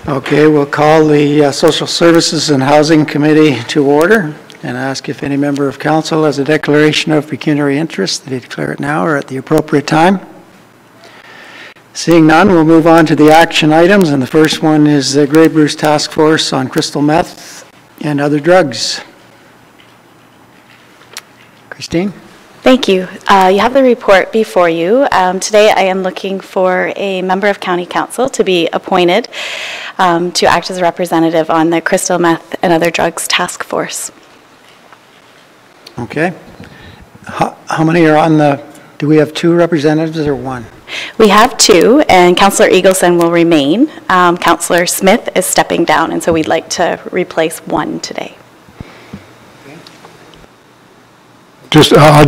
Okay, we'll call the Social Services and Housing Committee to order and ask if any member of council has a declaration of pecuniary interest, that they declare it now or at the appropriate time. Seeing none, we'll move on to the action items, and the first one is the Grey Bruce Task Force on Crystal Meth and Other Drugs. Christine? Thank you. You have the report before you. Today I am looking for a member of County Council to be appointed to act as a representative on the Crystal Meth and Other Drugs Task Force. Okay. How many are on the, do we have 2 representatives or 1? We have 2, and Councillor Eagleson will remain. Councillor Smith is stepping down, and so we'd like to replace 1 today. Just, I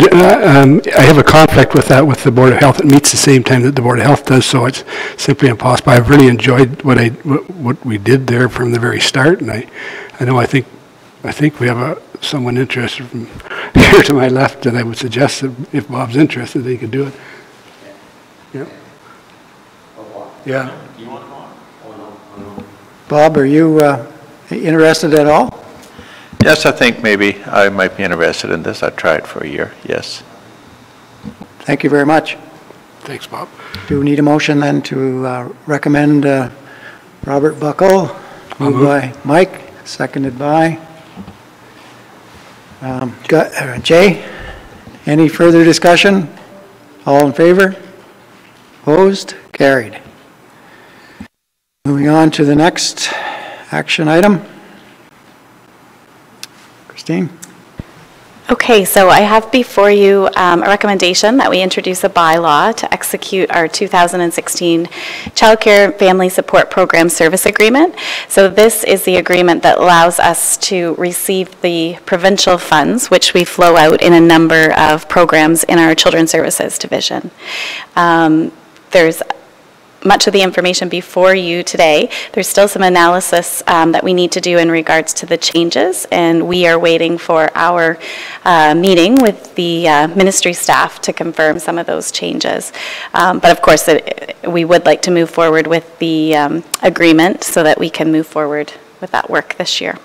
have a conflict with that with the Board of Health. It meets the same time that the Board of Health does, so it's simply impossible. I've really enjoyed what we did there from the very start, and I think we have someone interested from here to my left, and I would suggest that if Bob's interested, they could do it. Yeah. Yeah. Do you want to go on? Oh, no. Bob, are you interested at all? Yes, I think maybe I might be interested in this. I'd try it for a year, yes. Thank you very much. Thanks, Bob. Do we need a motion then to recommend Robert Buckle? Moved by Mike, seconded by Jay. Any further discussion? All in favor? Opposed? Carried. Moving on to the next action item. Christine? Okay, so I have before you a recommendation that we introduce a bylaw to execute our 2016 Child Care Family Support Program Service Agreement. So this is the agreement that allows us to receive the provincial funds, which we flow out in a number of programs in our Children's Services Division. There's much of the information before you today. There's still some analysis that we need to do in regards to the changes, and we are waiting for our meeting with the ministry staff to confirm some of those changes. But of course, we would like to move forward with the agreement so that we can move forward with that work this year.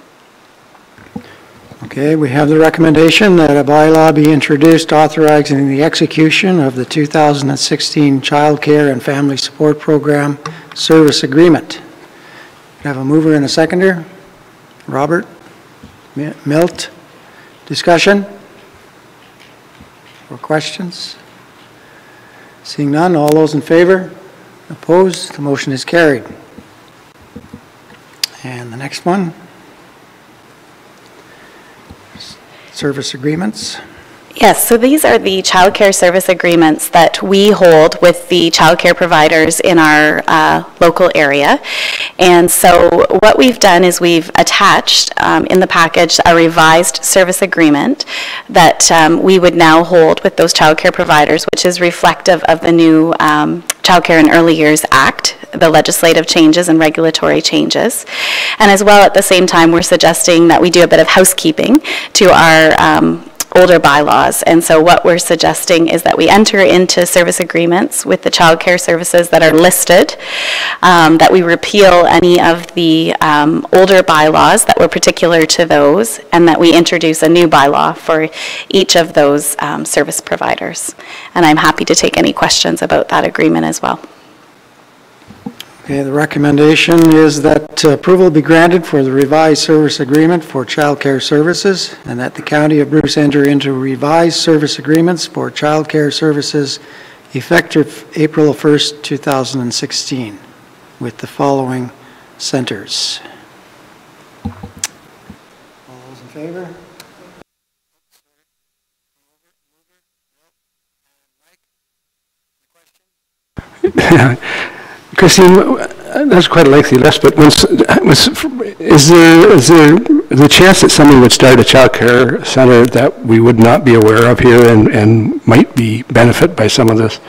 Okay, we have the recommendation that a bylaw be introduced authorizing the execution of the 2016 Child Care and Family Support Program Service Agreement. We have a mover and a seconder. Robert Milt. Discussion or questions? Seeing none, all those in favor? Opposed? The motion is carried. And the next one. Service agreements? Yes, so these are the child care service agreements that we hold with the child care providers in our local area. And so what we've done is we've attached in the package a revised service agreement that we would now hold with those child care providers, which is reflective of the new Child Care and Early Years Act, the legislative changes and regulatory changes. And as well, at the same time, we're suggesting that we do a bit of housekeeping to our older bylaws. And so what we're suggesting is that we enter into service agreements with the child care services that are listed, that we repeal any of the older bylaws that were particular to those, and that we introduce a new bylaw for each of those service providers. And I'm happy to take any questions about that agreement as well. Okay, the recommendation is that approval be granted for the revised service agreement for child care services, and that the County of Bruce enter into revised service agreements for child care services effective April 1st, 2016 with the following centers. All those in favor? Christine, that's quite a lengthy list, but is there the chance that somebody would start a child care center that we would not be aware of here and might be benefit by some of this?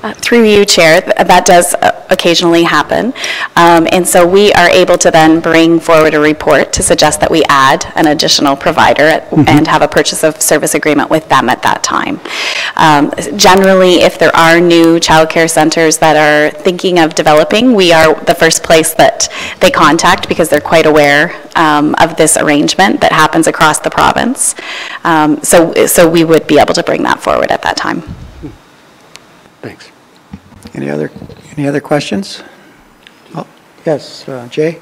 Through you, Chair, that does occasionally happen. And so we are able to then bring forward a report to suggest that we add an additional provider and have a purchase of service agreement with them at that time. Generally, if there are new childcare centers that are thinking of developing, we are the first place that they contact because they're quite aware of this arrangement that happens across the province. So we would be able to bring that forward at that time. Thanks. Any other questions? Oh, yes, Jay?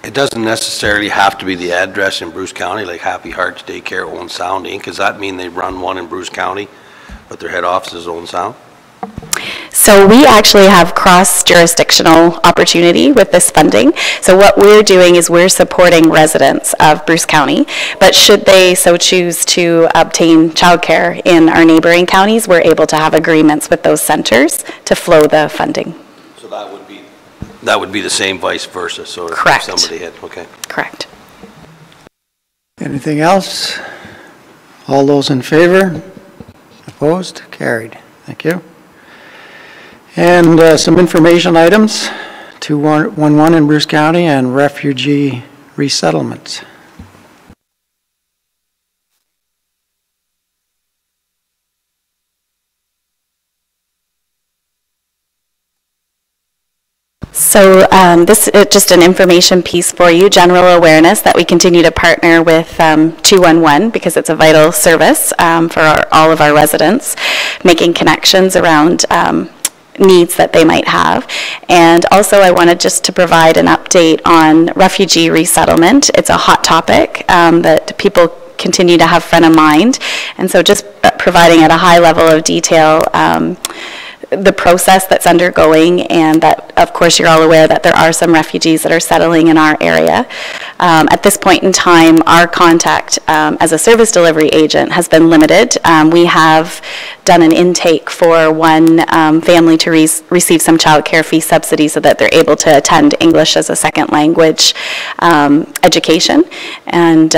It doesn't necessarily have to be the address in Bruce County, like Happy Hearts Daycare, Owen Sound, Inc. Does that mean they run one in Bruce County, but their head office is Owen Sound? So we actually have cross-jurisdictional opportunity with this funding. So what we're doing is we're supporting residents of Bruce County, but should they so choose to obtain childcare in our neighboring counties, we're able to have agreements with those centers to flow the funding. So that would be the same vice versa. So Correct. If somebody had, okay. Correct. Anything else? All those in favor? Opposed? Carried. Thank you. And some information items, 211 in Bruce County and refugee resettlement. So this is just an information piece for you, general awareness that we continue to partner with 211 because it's a vital service for all of our residents, making connections around needs that they might have. And also I wanted just to provide an update on refugee resettlement. It's a hot topic that people continue to have front of mind. And so just providing at a high level of detail the process that's undergoing, and that, of course, you're all aware that there are some refugees that are settling in our area. At this point in time, our contact as a service delivery agent has been limited. We have done an intake for one family to receive some child care fee subsidy so that they're able to attend English as a second language education. And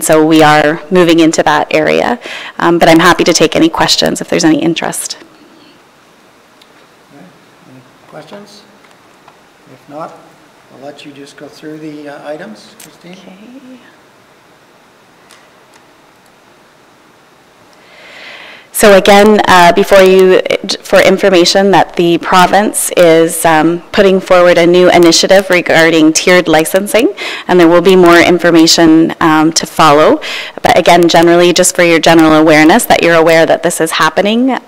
so we are moving into that area. But I'm happy to take any questions if there's any interest. Questions? If not, I'll let you just go through the items, Christine. Okay. So again, before you, for information that the province is putting forward a new initiative regarding tiered licensing, and there will be more information to follow. But again, generally, just for your general awareness, that you're aware that this is happening.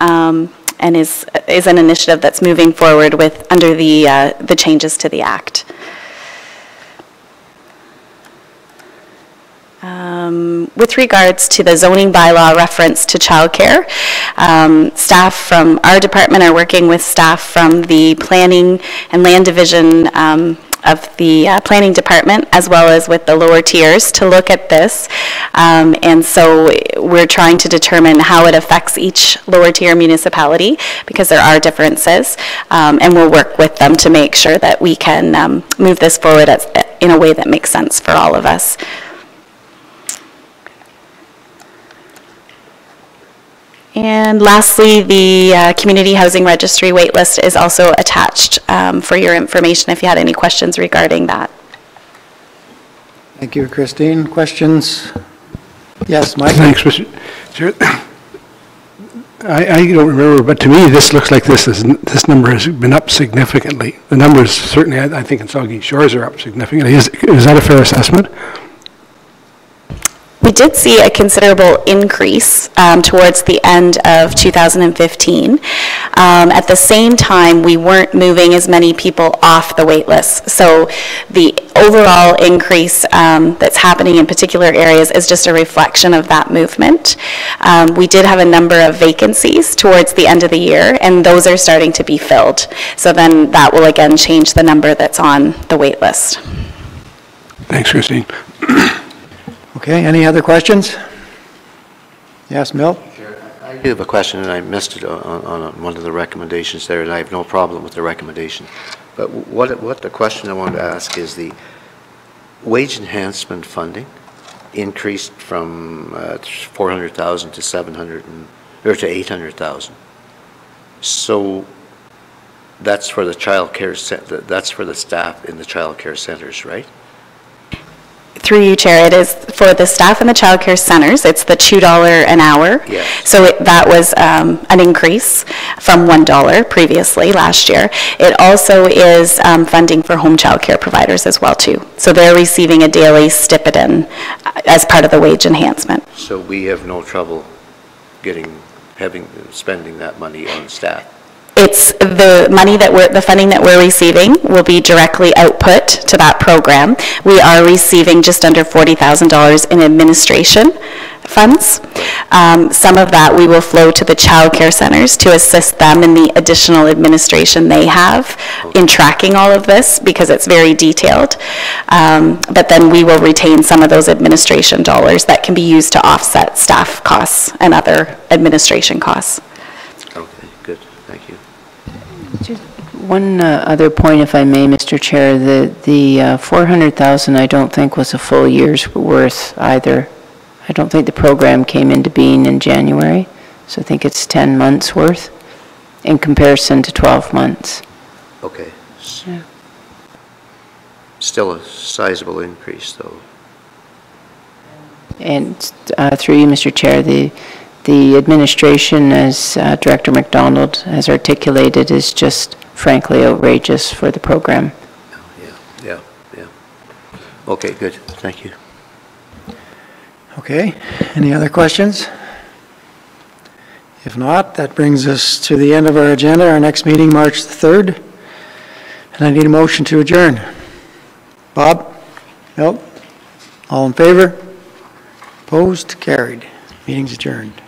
And is an initiative that's moving forward with under the changes to the Act. With regards to the zoning bylaw reference to childcare, staff from our department are working with staff from the Planning and Land Division of the Planning Department, as well as with the lower tiers, to look at this. And so we're trying to determine how it affects each lower tier municipality, because there are differences. And we'll work with them to make sure that we can move this forward in a way that makes sense for all of us. And lastly, the Community Housing Registry waitlist is also attached for your information if you had any questions regarding that. Thank you, Christine. Questions? Yes, Mike? Thanks, Mr. Chair. I don't remember, but to me, this looks like this number has been up significantly. The numbers, certainly, I think in Saugeen Shores are up significantly. Is that a fair assessment? We did see a considerable increase towards the end of 2015. At the same time, we weren't moving as many people off the wait list. So the overall increase that's happening in particular areas is just a reflection of that movement. We did have a number of vacancies towards the end of the year, and those are starting to be filled. So then that will again change the number that's on the wait list. Thanks, Christine. Okay, any other questions? Yes, Milt? Sure. I do have a question, and I missed it on one of the recommendations there, and I have no problem with the recommendation. But what the question I wanted to ask is the wage enhancement funding increased from 400,000 to 700 or to 800,000. So that's for the that's for the staff in the child care centers, right? Through you, Chair, it is for the staff in the child care centers, it's the $2 an hour. Yes. So that was an increase from $1 previously, last year. It also is funding for home child care providers as well, too. So they're receiving a daily stipend as part of the wage enhancement. So we have no trouble spending that money on staff? It's the money the funding that we're receiving will be directly output to that program. We are receiving just under $40,000 in administration funds. Some of that we will flow to the child care centers to assist them in the additional administration they have in tracking all of this, because it's very detailed. But then we will retain some of those administration dollars that can be used to offset staff costs and other administration costs. Okay, good, thank you. Just one other point, if I may, Mr. Chair. The 400,000 I don't think was a full year's worth either. I don't think the program came into being in January, so I think it's 10 months worth in comparison to 12 months. Okay. Yeah. Still a sizable increase, though. And through you, Mr. Chair, the administration, as Director McDonald has articulated, is just frankly outrageous for the program. Yeah. Okay, good, thank you. Okay, any other questions? If not, that brings us to the end of our agenda. Our next meeting, March the 3rd. And I need a motion to adjourn. Bob? Nope. All in favor? Opposed? Carried. Meeting's adjourned.